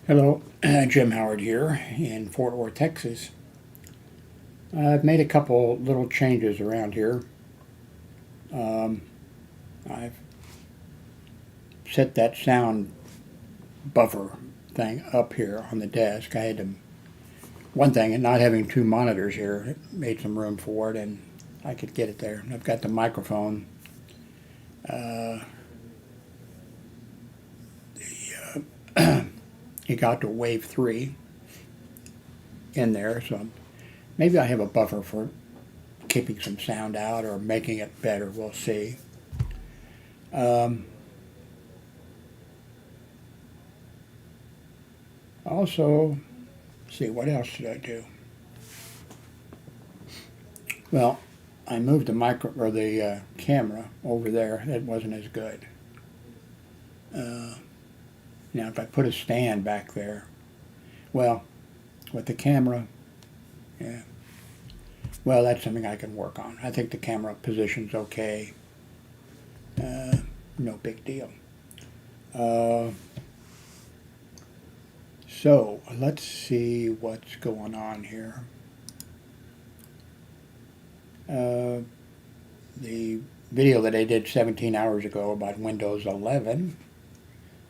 Hello, Jim Howard here in Fort Worth, Texas. I've made a couple little changes around here. I've set that sound buffer thing up here on the desk. I had to, one thing, and not having two monitors here, it made some room for it, and I could get it there. I've got the microphone. It got to wave 3 in there, so maybe I have a buffer for keeping some sound out or making it better. We'll see. Also, see, what else did I do? Well, I moved the camera over there. It wasn't as good. Now, if I put a stand back there, well, with the camera, yeah. Well, that's something I can work on. I think the camera position's okay. No big deal. So, let's see what's going on here. The video that I did 17 hours ago about Windows 11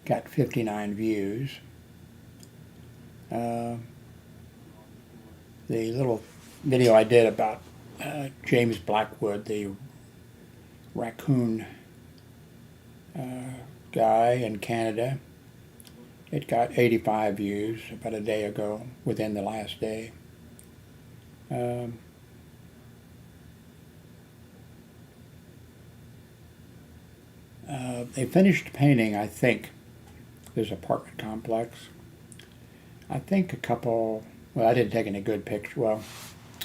got 59 views. The little video I did about James Blackwood, the raccoon guy in Canada, it got 85 views about a day ago, within the last day. They finished painting, I think, this apartment complex. I think a couple, well, I didn't take any good pictures. Well,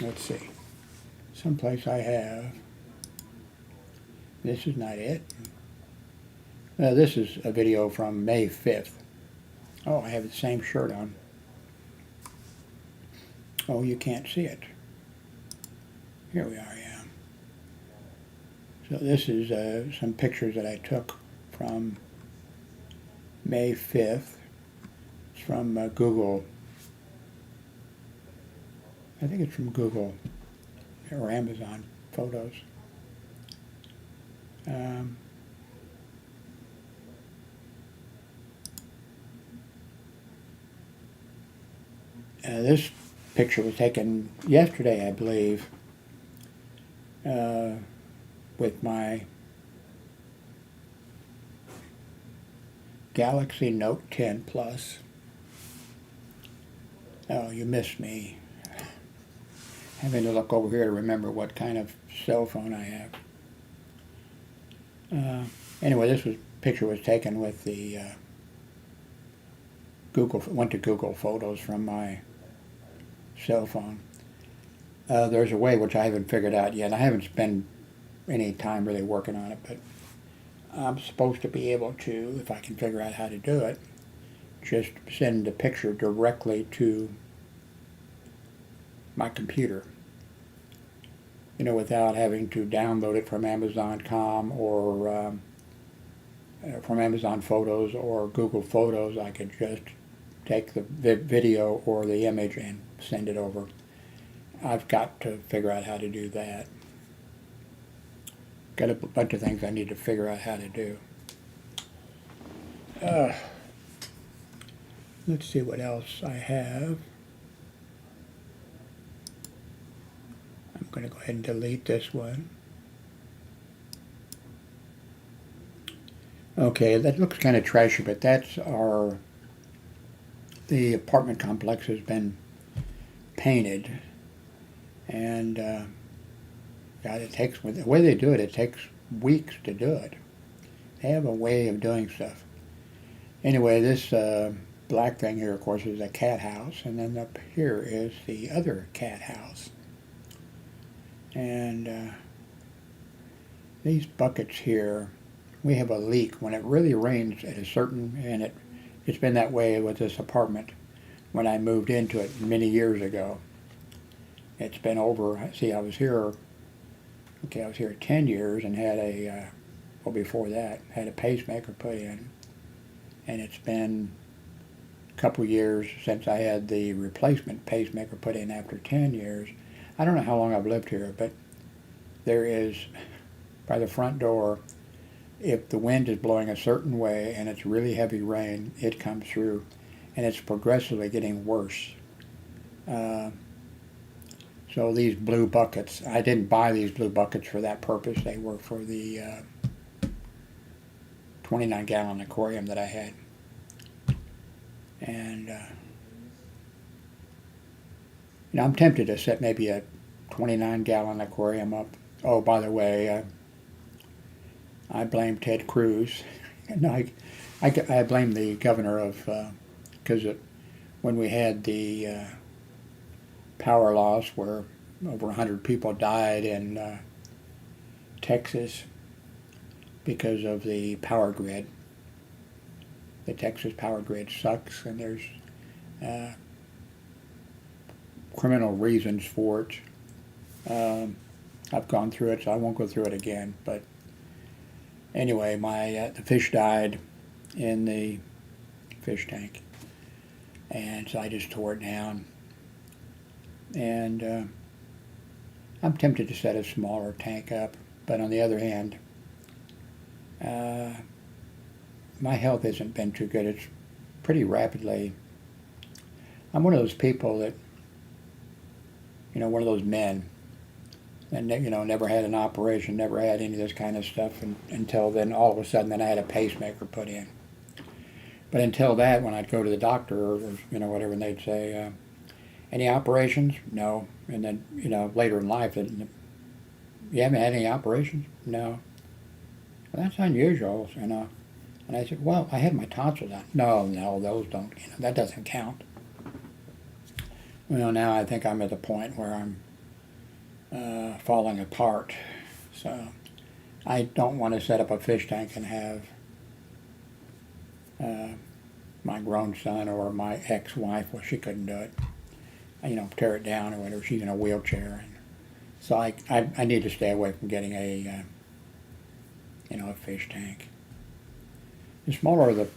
let's see. Someplace I have. This is not it. This is a video from May 5th. Oh, I have the same shirt on. Oh, you can't see it. Here we are, yeah. So this is some pictures that I took from May 5th. It's from Google. I think it's from Google or Amazon Photos. This picture was taken yesterday, I believe, with my Galaxy Note 10 Plus. Oh, you missed me. Having to look over here to remember what kind of cell phone I have. Anyway, picture was taken with the went to Google Photos from my cell phone. There's a way which I haven't figured out yet. I haven't spent any time really working on it, but I'm supposed to be able to, if I can figure out how to do it, just send the picture directly to my computer. You know, without having to download it from Amazon.com or from Amazon Photos or Google Photos. I could just take the video or the image and send it over. I've got to figure out how to do that. Got a bunch of things I need to figure out how to do. Let's see what else I have. I'm going to go ahead and delete this one. Okay, that looks kind of trashy, but that's the apartment complex has been painted, and God, the way they do it, it takes weeks to do it. They have a way of doing stuff. Anyway, this black thing here, of course, is a cat house, and then up here is the other cat house. And these buckets here, we have a leak when it really rains at a certain, and it's been that way with this apartment when I moved into it many years ago. It's been over, see, I was here 10 years and had before that, had a pacemaker put in, and it's been a couple years since I had the replacement pacemaker put in after 10 years. I don't know how long I've lived here, but there is, by the front door, if the wind is blowing a certain way and it's really heavy rain, it comes through, and it's progressively getting worse. So these blue buckets, I didn't buy these blue buckets for that purpose. They were for the 29-gallon aquarium that I had. And I'm tempted to set maybe a 29-gallon aquarium up. Oh, by the way, I blame Ted Cruz. And I blame the governor of, because when we had the power loss where over 100 people died in Texas because of the power grid. The Texas power grid sucks, and there's criminal reasons for it. I've gone through it, so I won't go through it again. But anyway, the fish died in the fish tank, and so I just tore it down. And I'm tempted to set a smaller tank up, but on the other hand, my health hasn't been too good. It's pretty rapidly. I'm one of those people that, one of those men that, never had an operation, never had any of this kind of stuff until then. All of a sudden, then I had a pacemaker put in. But until that, when I'd go to the doctor or whatever, and they'd say, any operations? No. And then, later in life, you haven't had any operations? No. Well, that's unusual, And I said, well, I had my tonsils out. No, those don't, that doesn't count. Well, now I think I'm at the point where I'm falling apart. So I don't want to set up a fish tank and have my grown son or my ex-wife, well, she couldn't do it, tear it down or whatever. She's in a wheelchair. And so I need to stay away from getting a fish tank. The smaller the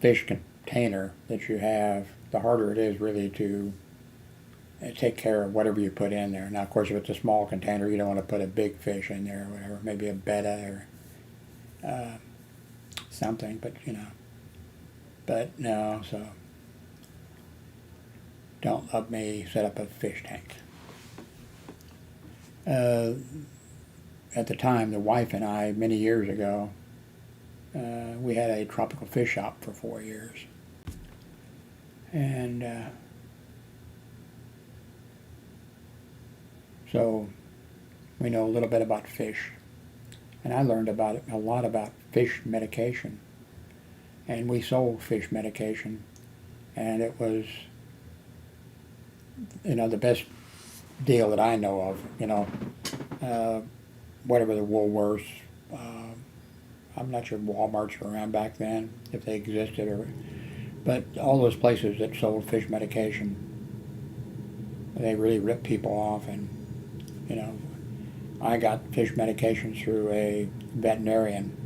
fish container that you have, the harder it is really to take care of whatever you put in there. Now, of course, if it's a small container, you don't want to put a big fish in there or whatever, maybe a betta or something, but no, so don't let me set up a fish tank. At the time, the wife and I, many years ago, we had a tropical fish shop for 4 years. And so we know a little bit about fish. And I learned a lot about fish medication. And we sold fish medication. And it was, the best deal that I know of, whatever the Woolworths, I'm not sure if Walmarts were around back then, if they existed, but all those places that sold fish medication, they really ripped people off. And I got fish medication through a veterinarian,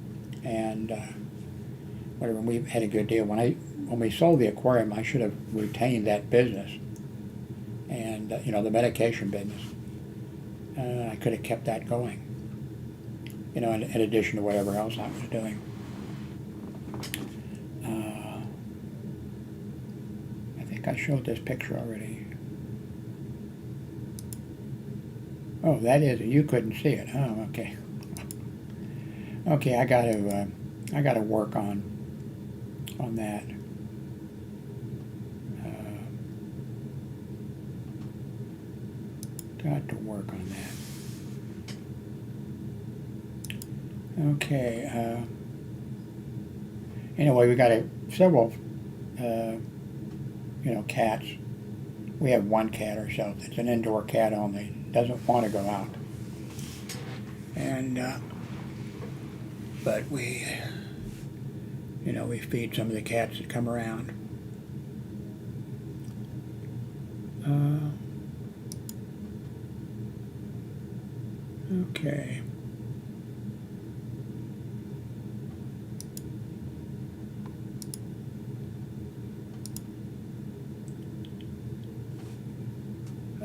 and whatever. We had a good deal. When we sold the aquarium, I should have retained that business, and the medication business. I could have kept that going. In addition to whatever else I was doing. I think I showed this picture already. Oh, that is it. You couldn't see it. Oh, okay. Okay, I got to work on that. Got to work on that. Okay. Anyway, we got several, cats. We have one cat ourselves. It's an indoor cat only. Doesn't want to go out. And but we feed some of the cats that come around. Okay.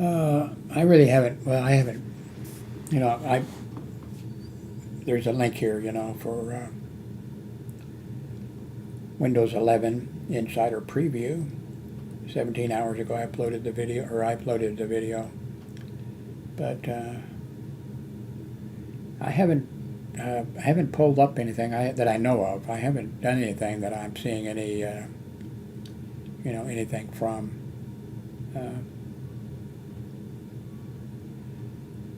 I really haven't. Well, I haven't. You know, there's a link here. You know, for Windows 11 Insider Preview. 17 hours ago, I uploaded the video, but I haven't pulled up anything that I know of. I haven't done anything that I'm seeing any, you know, anything from.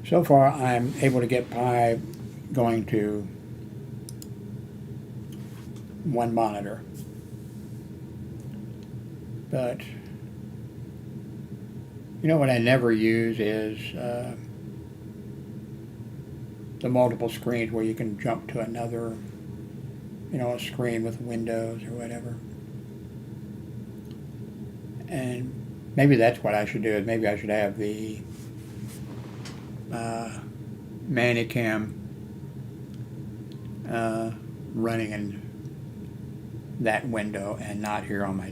So far, I'm able to get by going to one monitor, but you know what I never use is the multiple screens where you can jump to another, you know, a screen with windows or whatever. And maybe that's what I should do. Is maybe I should have the Manicam running in that window and not here on my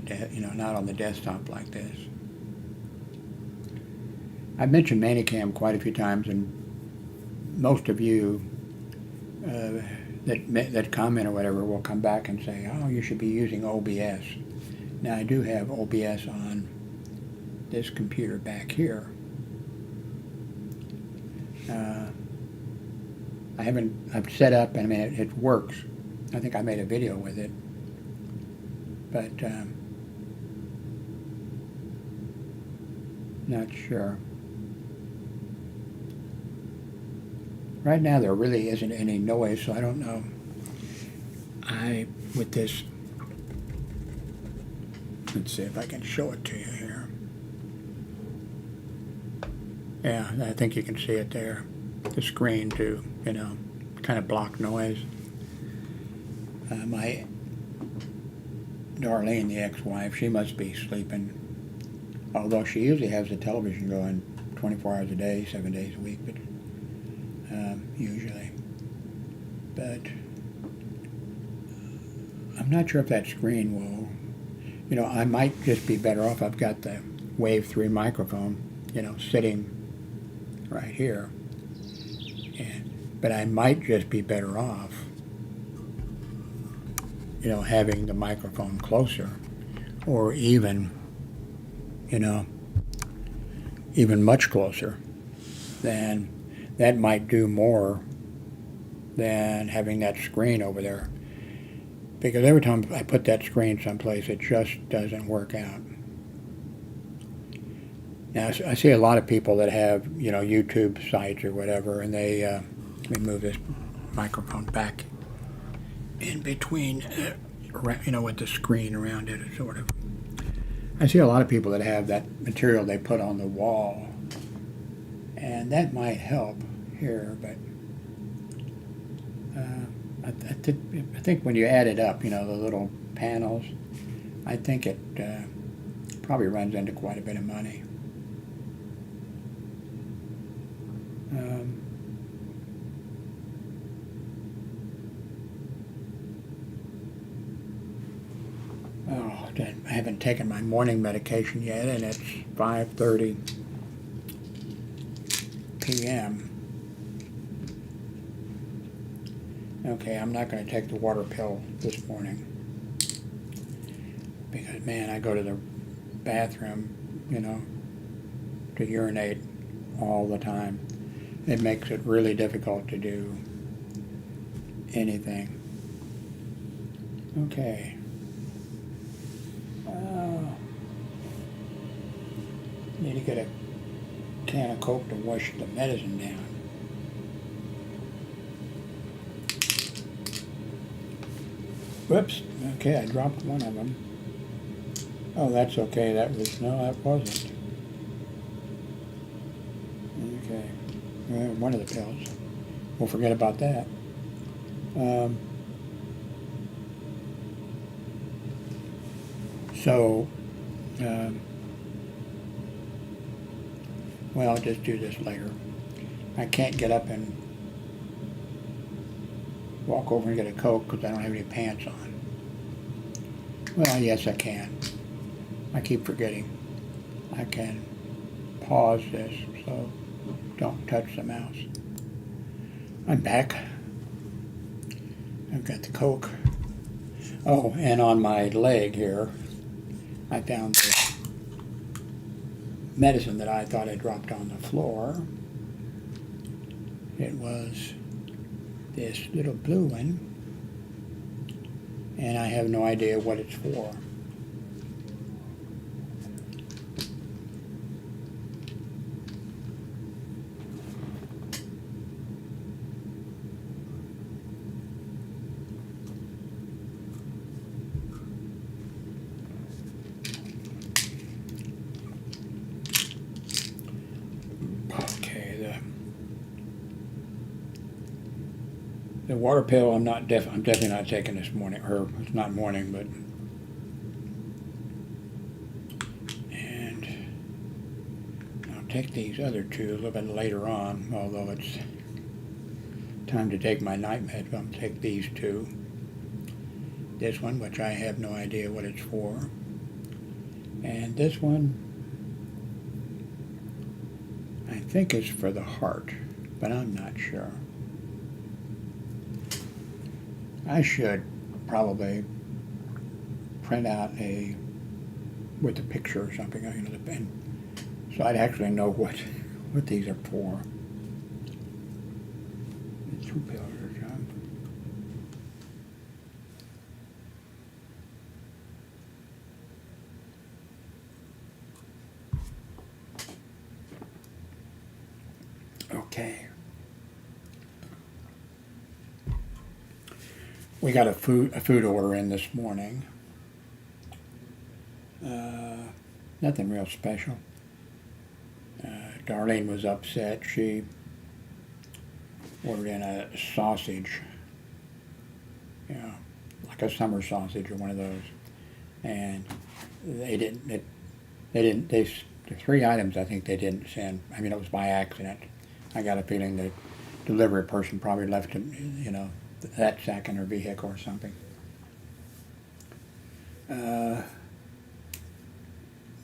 not on the desktop like this. I've mentioned Manicam quite a few times, and most of you that comment or whatever will come back and say, oh, you should be using OBS. Now, I do have OBS on this computer back here. I've set up, and I mean, it works. I think I made a video with it. But, not sure. Right now, there really isn't any noise, so I don't know. With this, let's see if I can show it to you here. Yeah, I think you can see it there. The screen to, you know, kind of block noise. My Darlene, the ex-wife, she must be sleeping. Although she usually has the television going 24 hours a day, 7 days a week, but usually. But I'm not sure if that screen will, you know, I might just be better off. I've got the Wave 3 microphone, you know, sitting right here. But I might just be better off, you know, having the microphone closer, or even, you know, even much closer. Then that might do more than having that screen over there. Because every time I put that screen someplace, it just doesn't work out. Now, I see a lot of people that have, you know, YouTube sites or whatever, and they, let me move this microphone back in between, you know, with the screen around it, sort of. I see a lot of people that have that material they put on the wall, and that might help here, but I think when you add it up, you know, the little panels, I think it probably runs into quite a bit of money. I haven't taken my morning medication yet, and it's 5:30 p.m. Okay, I'm not going to take the water pill this morning because, man, I go to the bathroom, you know, to urinate all the time. It makes it really difficult to do anything. Okay. Need to get a can of Coke to wash the medicine down. Whoops. Okay, I dropped one of them. Oh, that's okay. That wasn't. Okay. One of the pills. We'll forget about that. Well, I'll just do this later. I can't get up and walk over and get a Coke because I don't have any pants on. Well, yes, I can. I keep forgetting. I can pause this, so don't touch the mouse. I'm back. I've got the Coke. Oh, and on my leg here, I found the medicine that I thought I dropped on the floor. It was this little blue one, and I have no idea what it's for. The water pill I'm definitely not taking this morning, or it's not morning, but, and I'll take these other two a little bit later on, although it's time to take my night med. I'll take these two. This one, which I have no idea what it's for, and this one I think is for the heart, but I'm not sure. I should probably print out with a picture or something, you know, the pen, so I'd actually know what these are for. The 2 pills or something. Okay. We got a food order in this morning. Nothing real special. Darlene was upset. She ordered in a sausage, you know, like a summer sausage or one of those, and the 3 items I think they didn't send. I mean, it was by accident. I got a feeling the delivery person probably left it, you know, that sack in her vehicle or something.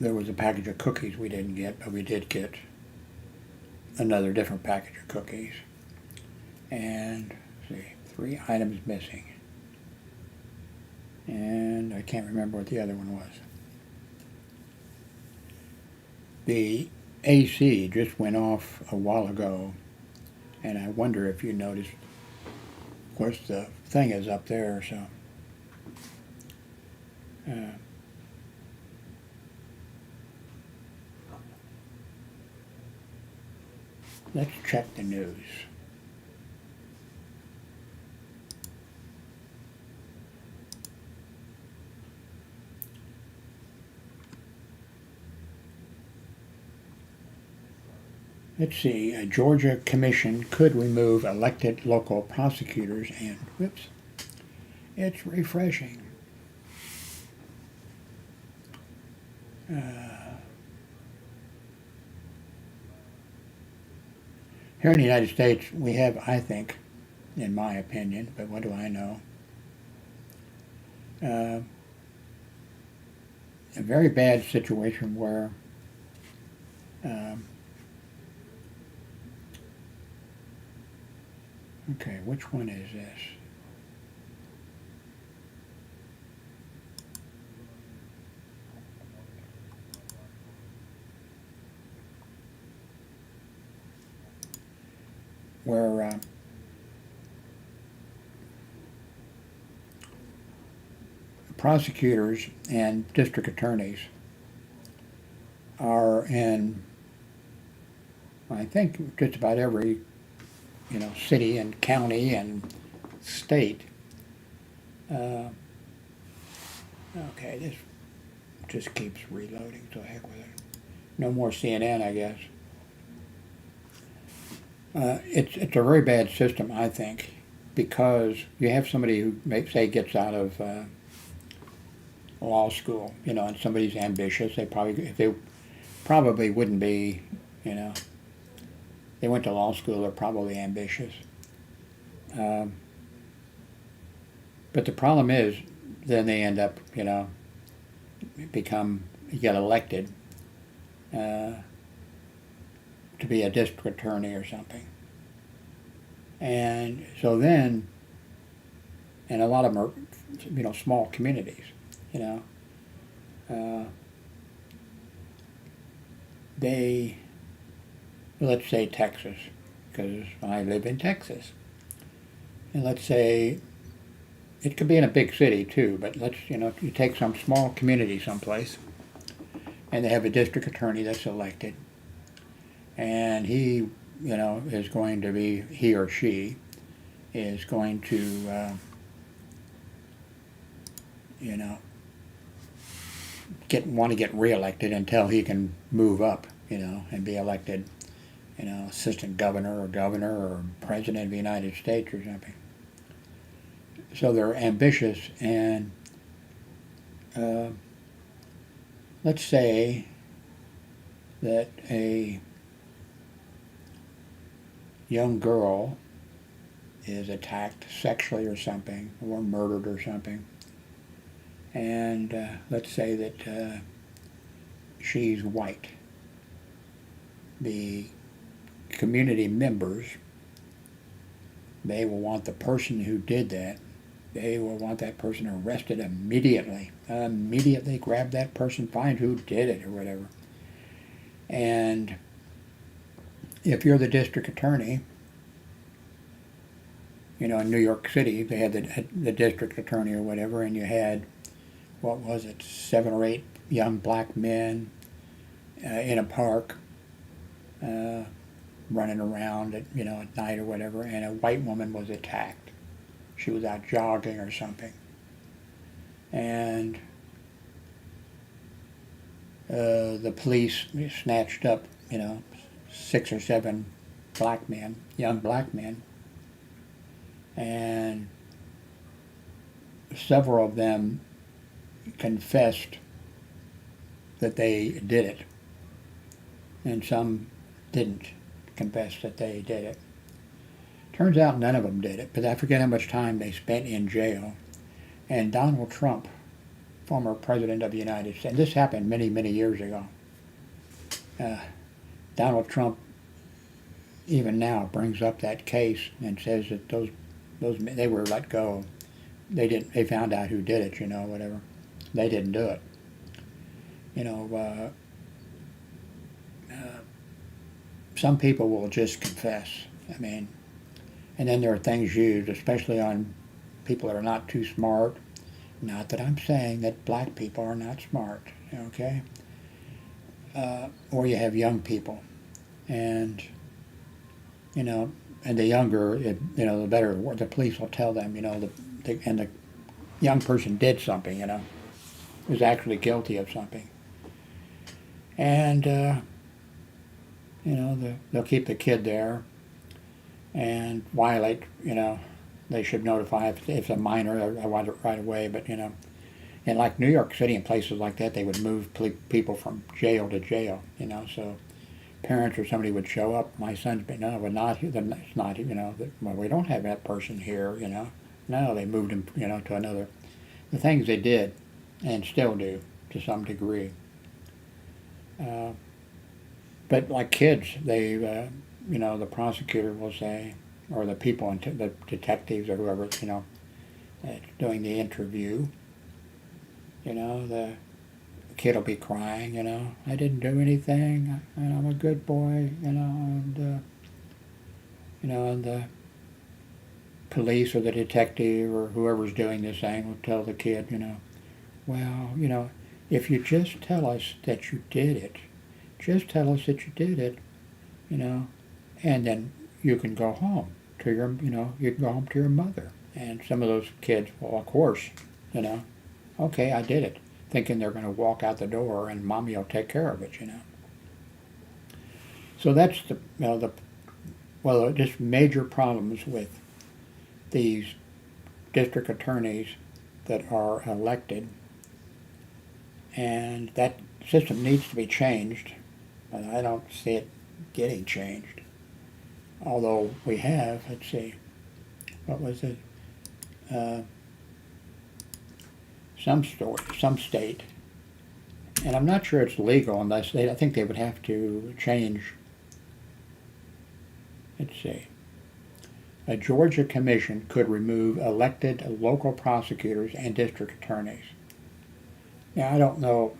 There was a package of cookies we didn't get, but we did get another different package of cookies. And let's see, 3 items missing. And I can't remember what the other one was. The AC just went off a while ago, and I wonder if you noticed. Of course, the thing is up there, so let's check the news. Let's see, a Georgia commission could remove elected local prosecutors and, whoops, it's refreshing. Here in the United States, we have, I think, in my opinion, but what do I know, a very bad situation where okay, which one is this? Where prosecutors and district attorneys are in, I think, just about every, you know, city and county and state. Okay, this just keeps reloading, so heck with it. No more CNN, I guess. It's a very bad system, I think, because you have somebody who, say, gets out of law school, you know, and somebody's ambitious. They probably wouldn't be, you know. They went to law school. They're probably ambitious. But the problem is, then they end up, you know, get elected. to be a district attorney or something. And so then, and a lot of them are, small communities, let's say Texas, because I live in Texas. And let's say, it could be in a big city too, but you take some small community someplace, and they have a district attorney that's elected, and he or she is going to, want to get reelected until he can move up, and be elected, assistant governor or president of the United States or something. So they're ambitious, and let's say that a young girl is attacked sexually or something, or murdered or something, and let's say that she's white. The community members, they will want the person who did that, they will want that person arrested immediately. Immediately grab that person, find who did it or whatever. And if you're the district attorney, in New York City, they had the district attorney or whatever, and you had, 7 or 8 young black men in a park running around at night or whatever, and a white woman was attacked. She was out jogging or something, and the police snatched up 6 or 7 black men, young black men, and several of them confessed that they did it, and some didn't confess that they did it. Turns out none of them did it, but I forget how much time they spent in jail. And Donald Trump, former president of the United States, and this happened many, many years ago. Donald Trump, even now, brings up that case and says that those they were let go. They found out who did it, whatever. They didn't do it. Some people will just confess. And then there are things used, especially on people that are not too smart. Not that I'm saying that black people are not smart, okay? Or you have young people, and and the younger, the better. The police will tell them, and the young person did something, was actually guilty of something, and they'll keep the kid there and violate, they should notify if it's a minor, I want it right away, but, in like New York City and places like that, they would move people from jail to jail, so parents or somebody would show up, my son's been, no, we're not here, it's not, well, we don't have that person here, no, they moved him, to another, the things they did, and still do, to some degree. But like kids, they, the prosecutor will say, or the people, the detectives or whoever, doing the interview, the kid will be crying, I didn't do anything, and I'm a good boy, and the police or the detective or whoever's doing this thing will tell the kid, well, if you just tell us that you did it, just tell us that you did it, and then you can go home to your, you can go home to your mother. And some of those kids, well, of course, okay, I did it, thinking they're going to walk out the door and mommy will take care of it, So that's just major problems with these district attorneys that are elected, and that system needs to be changed, but I don't see it getting changed. Although we have, let's see, what was it? Some state, and I'm not sure it's legal unless I think they would have to change Let's see. A Georgia commission could remove elected local prosecutors and district attorneys. Now, I don't know,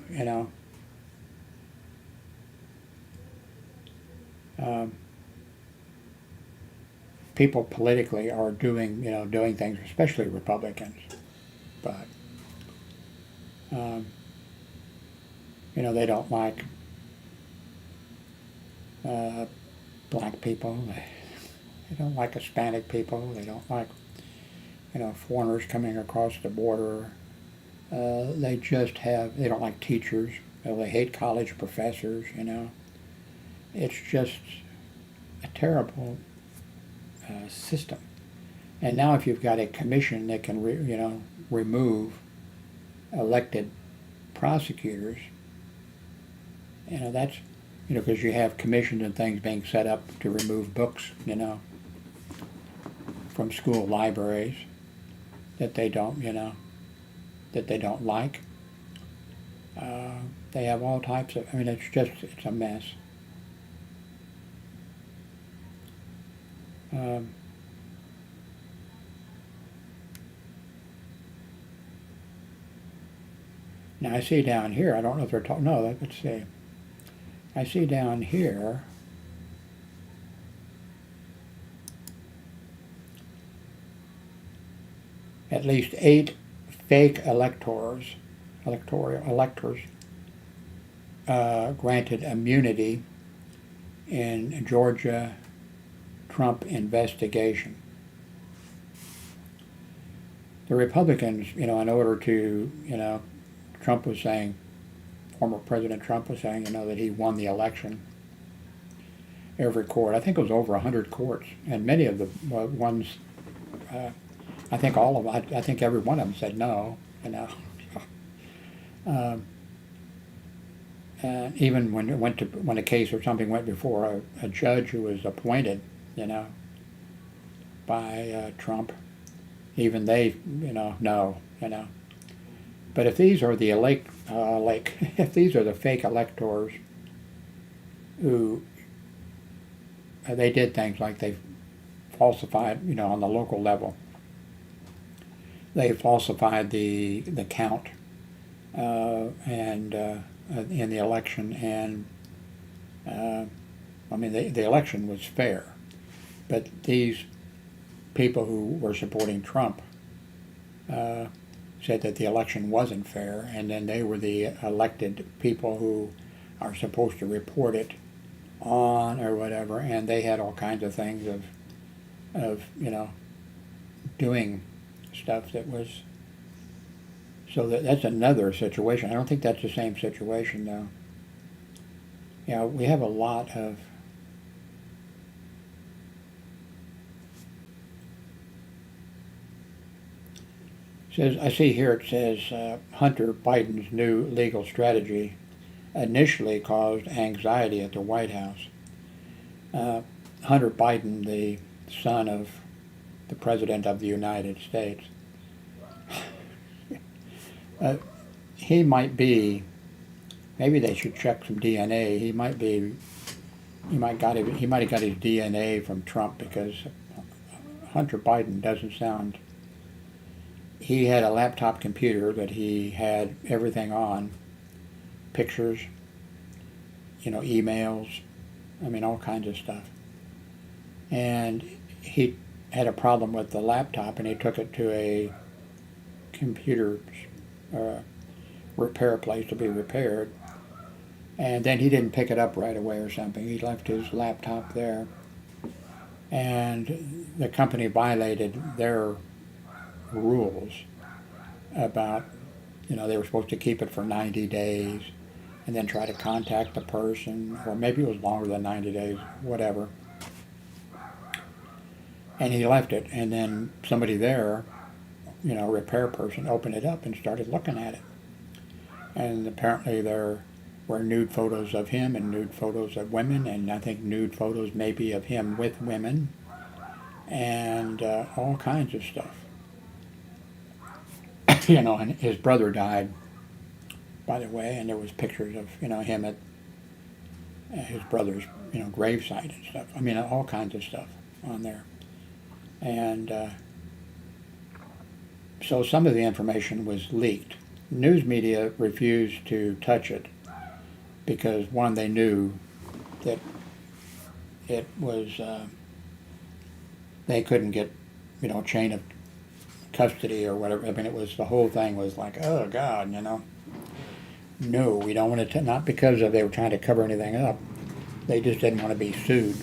people politically are doing things, especially Republicans, but, they don't like black people. They don't like Hispanic people. They don't like, foreigners coming across the border. They don't like teachers. They hate college professors, It's just a terrible system. And now if you've got a commission that can, remove elected prosecutors, that's, because you have commissions and things being set up to remove books, from school libraries that they don't, like. They have all types of, it's a mess. Now I see down here, I don't know if they're talking, no, let's see. I see down here, at least 8 fake electors granted immunity in Georgia Trump investigation. The Republicans, in order to, Trump was saying, former President Trump was saying, that he won the election. Every court, I think it was over 100 courts, and many of the ones, I think all of them, I think every one of them said no, even when a case or something went before a judge who was appointed, by Trump, even they, no. But if these are the if these are the fake electors who they did things like they falsified, on the local level, they falsified the count and in the election, and the election was fair, but these people who were supporting Trump said that the election wasn't fair, and then they were the elected people who are supposed to report it on or whatever, and they had all kinds of things of doing stuff that was, so that's another situation. I don't think that's the same situation though. We have a lot of I see here it says Hunter Biden's new legal strategy initially caused anxiety at the White House. Hunter Biden, the son of the President of the United States, he might be, maybe they should check some DNA. He might have got his DNA from Trump, because Hunter Biden doesn't sound. He had a laptop computer that he had everything on, pictures, emails, all kinds of stuff. And he had a problem with the laptop, and he took it to a computer repair place to be repaired. And then he didn't pick it up right away or something. He left his laptop there. And the company violated their rules about, they were supposed to keep it for 90 days and then try to contact the person, or maybe it was longer than 90 days, whatever. And he left it, and then somebody there, a repair person, opened it up and started looking at it. And apparently there were nude photos of him and nude photos of women, and I think nude photos maybe of him with women, and all kinds of stuff. And his brother died, by the way, and there was pictures of, him his brother's, gravesite and stuff. I mean, all kinds of stuff on there. And so some of the information was leaked. News media refused to touch it because, one, they knew that it was, they couldn't get, chain of custody or whatever. I mean, it was, the whole thing was like, oh God, no, we don't want to, not because they were trying to cover anything up. They just didn't want to be sued.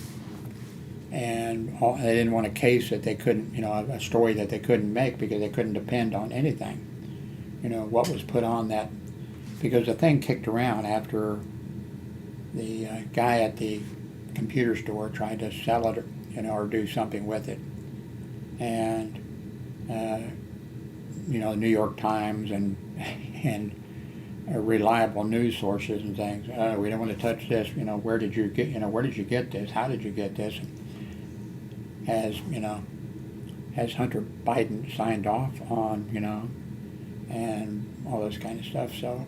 And they didn't want a case that they couldn't, a story that they couldn't make because they couldn't depend on anything. What was put on that, because the thing kicked around after the guy at the computer store tried to sell it, or do something with it. And, the New York Times and reliable news sources and things, we don't want to touch this, where did you get this? How did you get this? Has Hunter Biden signed off on, and all this kind of stuff. So,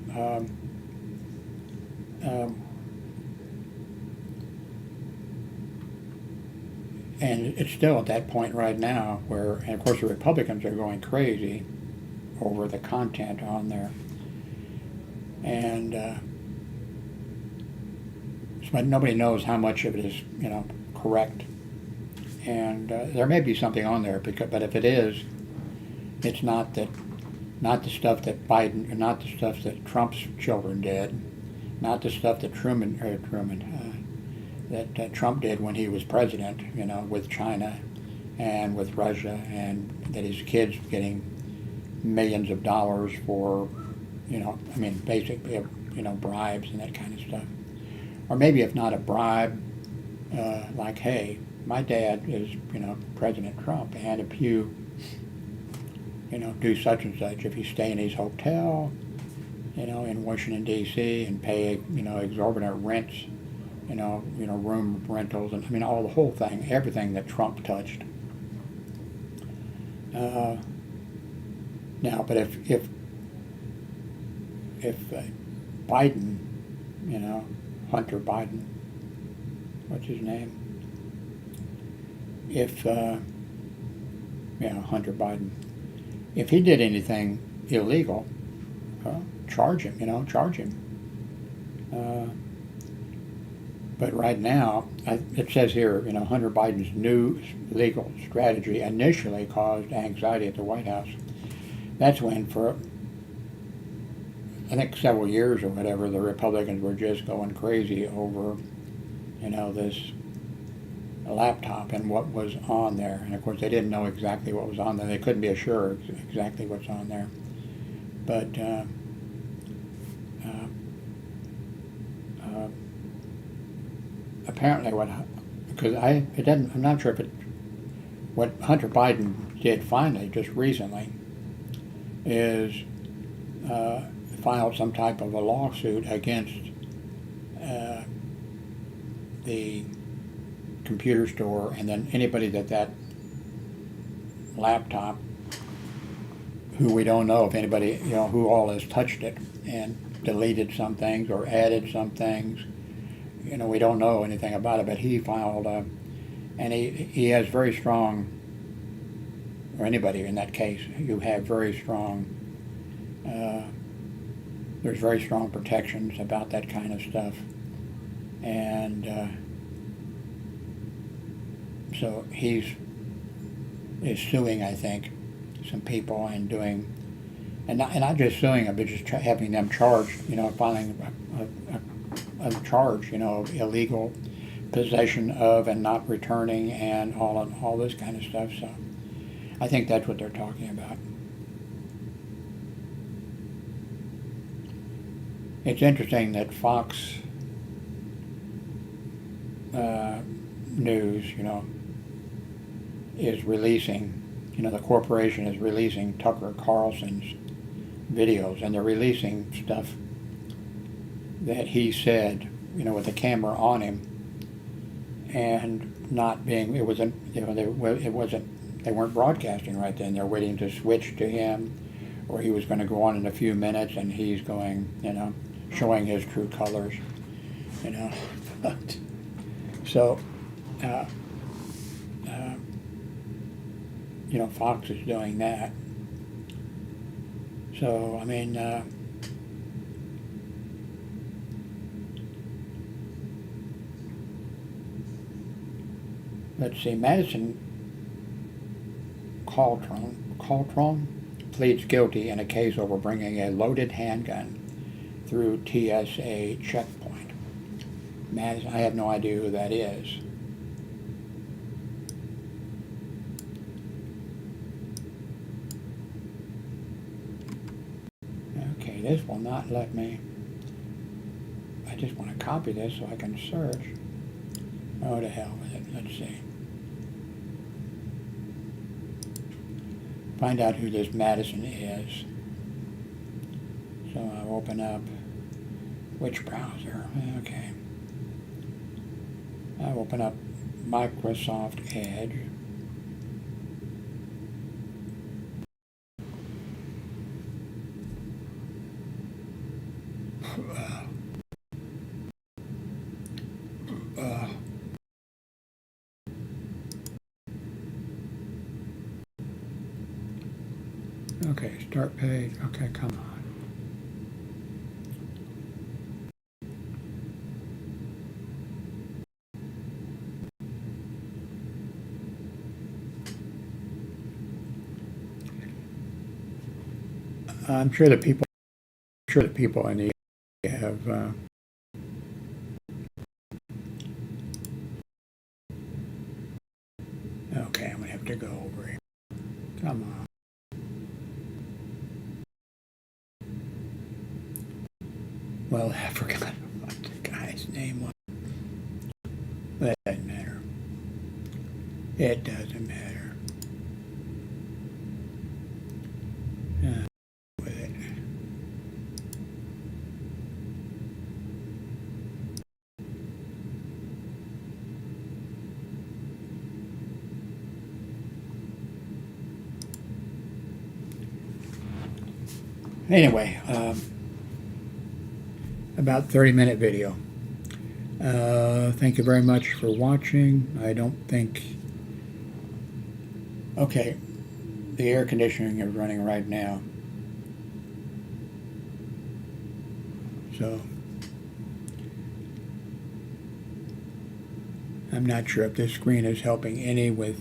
and it's still at that point right now where, and of course the Republicans are going crazy over the content on there. And, but nobody knows how much of it is, correct. And there may be something on there, but if it is, it's not the stuff that Biden, not the stuff that Trump's children did, not the stuff that that Trump did when he was president, with China and with Russia, and that his kids getting millions of dollars for, basically, bribes and that kind of stuff. Or maybe if not a bribe, like, hey, my dad is, President Trump, and if you, do such and such, if you stay in his hotel, in Washington, D.C., and pay, exorbitant rents, room rentals, and all the whole thing, everything that Trump touched. Now, but if Biden, Hunter Biden, what's his name? If, Hunter Biden, if he did anything illegal, charge him. But right now, it says here, Hunter Biden's new legal strategy initially caused anxiety at the White House. That's when, for I think several years or whatever, the Republicans were just going crazy over, this laptop and what was on there. And of course, they didn't know exactly what was on there. They couldn't be assured exactly what's on there. But apparently, I'm not sure what Hunter Biden did finally, just recently, is filed some type of a lawsuit against the computer store, and then anybody that laptop, who we don't know if anybody, who all has touched it and deleted some things or added some things. We don't know anything about it, but he filed and he has very strong, or anybody in that case, you have very strong, there's very strong protections about that kind of stuff. And so is suing, I think, some people and doing, and not just suing them, but just having them charged, filing a charge, of illegal possession of and not returning and all this kind of stuff. So I think that's what they're talking about. It's interesting that Fox News, is releasing, the corporation is releasing Tucker Carlson's videos, and they're releasing stuff that he said, with the camera on him, and not being, it wasn't, they weren't broadcasting right then. They're waiting to switch to him, or he was going to go on in a few minutes, and he's going, showing his true colors. you know. So, uh, you know, Fox is doing that. So, I mean, let's see, Madison Caltron pleads guilty in a case over bringing a loaded handgun through TSA checkpoint. Madison, I have no idea who that is. Okay, this will not let me. I just want to copy this so I can search. Oh, to hell with it. Let's see. Find out who this Madison is. So I'll open up which browser? Okay. I'll open up Microsoft Edge. Okay, start page. Okay, come on. I'm sure that people in the have okay, I'm gonna have to go over it. Come on. Well, I forgot what the guy's name was. But it doesn't matter. It doesn't matter. With it. Anyway, about 30-minute video. Thank you very much for watching. I don't think... Okay, the air conditioning is running right now. So, I'm not sure if this screen is helping any with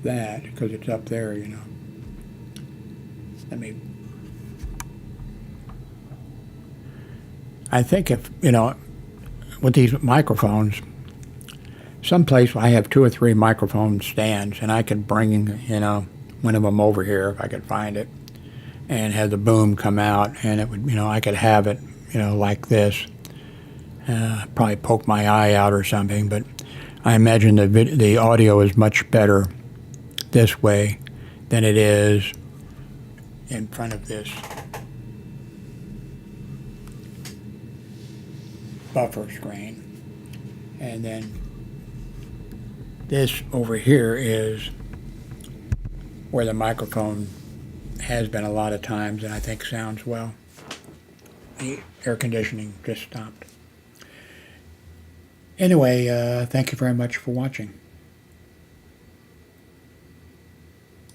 that, because it's up there, you know. Let me... I think if, you know, with these microphones, someplace I have 2 or 3 microphone stands, and I could bring, you know, one of them over here if I could find it, and have the boom come out, and it would, you know, I could have it, you know, like this. Probably poke my eye out or something, but I imagine the audio is much better this way than it is in front of this buffer screen. And then this over here is where the microphone has been a lot of times, and I think sounds well. The air conditioning just stopped. Anyway, thank you very much for watching.